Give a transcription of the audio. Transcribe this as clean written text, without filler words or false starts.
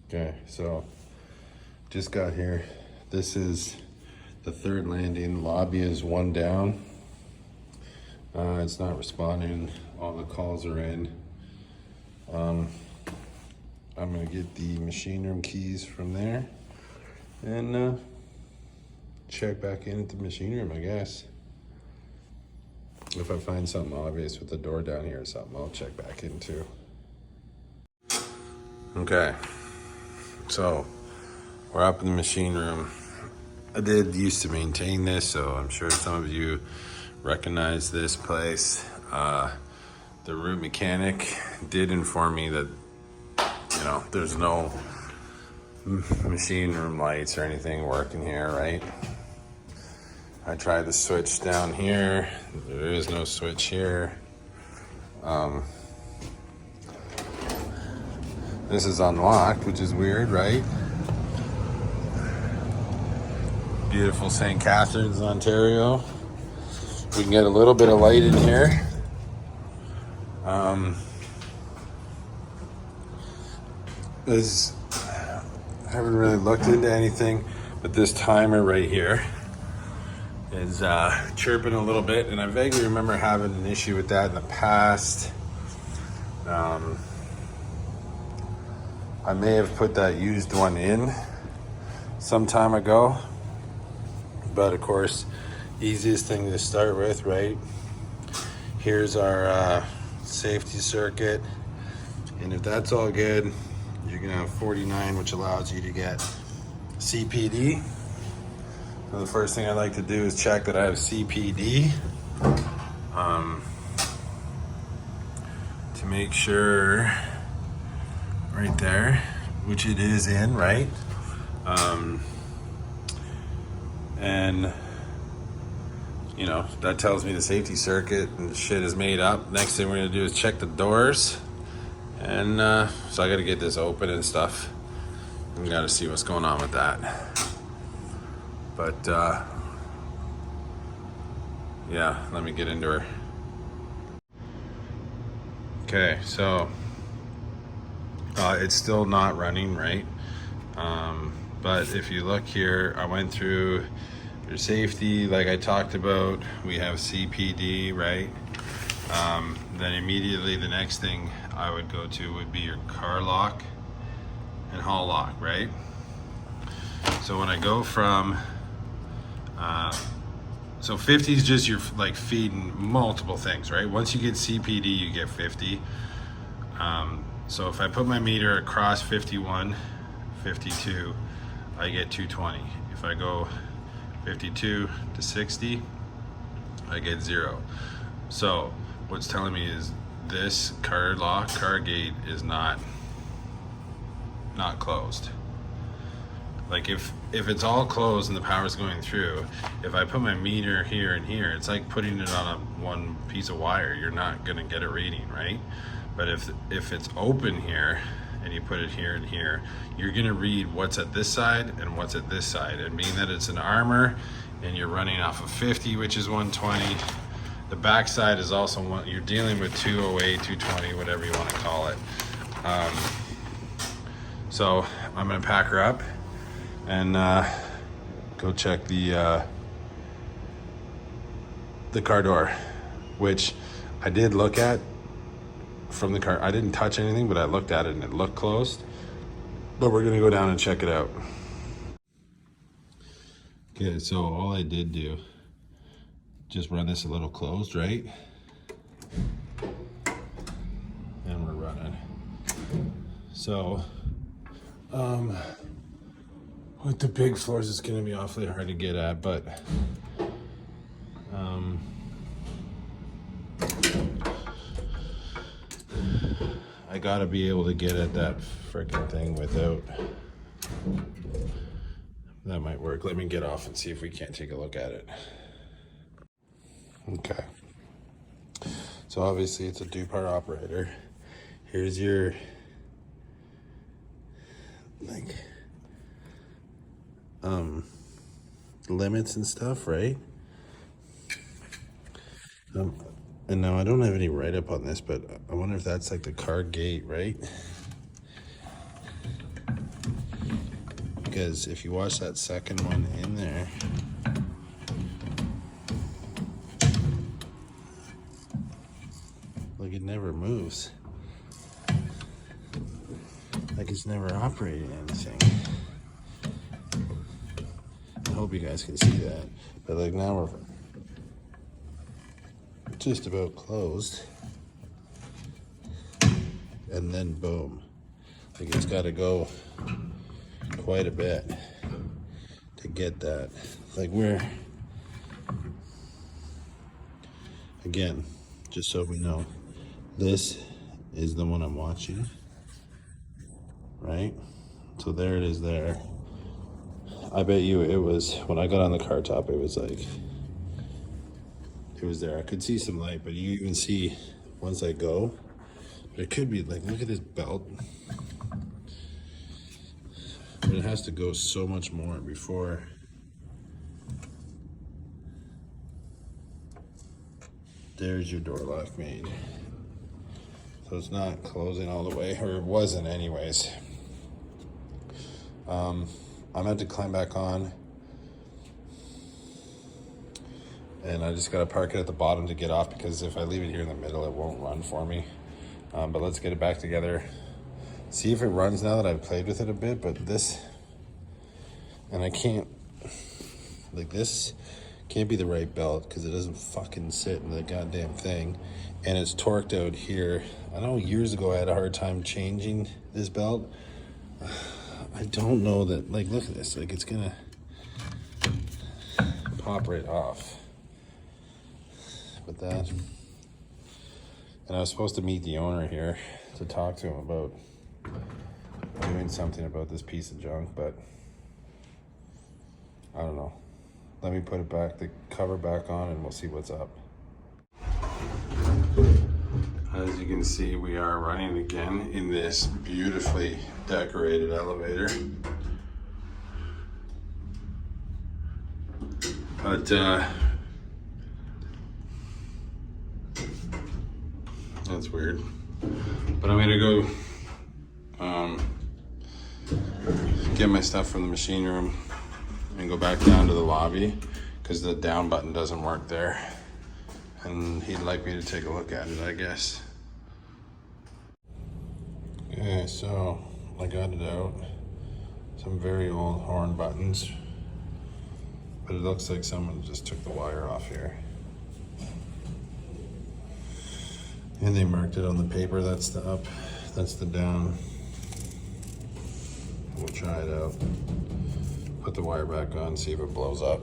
Okay, so just got here. This is the third landing. Lobby is one down. It's not responding. All the calls are in. I'm gonna get the machine room keys from there and check back in at the machine room, I guess. If I find something obvious with the door down here or something, I'll check back in too. Okay, so we're up in the machine room. I did used to maintain this, so I'm sure some of you recognize this place. The root mechanic did inform me that, there's no machine room lights or anything working here, right? I tried the switch down here. There is no switch here. This is unlocked, which is weird, right? Beautiful St. Catharines, Ontario. We can get a little bit of light in here. I haven't really looked into anything, but this timer right here is chirping a little bit, and I vaguely remember having an issue with that in the past. I may have put that used one in some time ago, but of course, easiest thing to start with, right? Here's our safety circuit, and if that's all good, you're gonna have 49, which allows you to get CPD. So the first thing I like to do is check that I have CPD to make sure, right there, which it is in, right? And that tells me the safety circuit and the shit is made up. Next thing we're gonna do is check the doors, and so I gotta get this open and stuff. We gotta see what's going on with that. But yeah, let me get into her. Okay, so it's still not running, right? But if you look here, I went through your safety, like I talked about. We have CPD, right? Then immediately the next thing I would go to would be your car lock and hall lock, right? So when I go from, so 50 is just your feeding multiple things, right? Once you get CPD, you get 50. So if I put my meter across 51, 52, I get 220. If I go 52 to 60, I get 0. So what's telling me is this car gate is not closed. Like if it's all closed and the power's going through, if I put my meter here and here, it's like putting it on one piece of wire. You're not gonna get a reading, right? But if it's open here and you put it here and here, you're gonna read what's at this side and what's at this side. And being that it's an armor and you're running off of 50, which is 120, the back side is also you're dealing with 208, 220, whatever you wanna call it. So I'm gonna pack her up and go check the car door, which I did look at from the car. I didn't touch anything, but I looked at it and it looked closed. But we're gonna go down and check it out. Okay, so all I did do, just run this a little closed, right? And we're running. So, with the big floors, it's gonna be awfully hard to get at, but I gotta be able to get at that freaking thing without. That might work. Let me get off and see if we can't take a look at it. Okay. So obviously it's a two-part operator. Here's your limits and stuff, right? And now I don't have any write-up on this, but I wonder if that's like the car gate, right? because if you watch that second one in there, like it never moves. Like it's never operating anything. I hope you guys can see that. But like now we're just about closed. And then boom. Like it's gotta go quite a bit to get that. Like we're, again, just so we know, this is the one I'm watching, right? So there it is there. I bet you it was, when I got on the car top, it was like, it was there. I could see some light, but you even see once I go, it could be like, look at this belt. But it has to go so much more before there's your door lock made. So it's not closing all the way, or it wasn't anyways. I'm going to climb back on, and I just got to park it at the bottom to get off, because if I leave it here in the middle, it won't run for me. But let's get it back together. See if it runs now that I've played with it a bit, but this, and I can't, like this can't be the right belt because it doesn't fucking sit in the goddamn thing. And it's torqued out here. I know years ago I had a hard time changing this belt. I don't know that, like, look at this, like it's gonna pop right off. But that, and I was supposed to meet the owner here to talk to him about doing something about this piece of junk, but I don't know. Let me put it back, the cover back on, and we'll see what's up. As you can see, we are running again in this beautifully decorated elevator. But that's weird. But I'm gonna go get my stuff from the machine room and go back down to the lobby because the down button doesn't work there. And he'd like me to take a look at it, I guess. Okay, so I got it out. Some very old horn buttons, but it looks like someone just took the wire off here. And they marked it on the paper. That's the up, that's the down. We'll try it out. Put the wire back on, see if it blows up.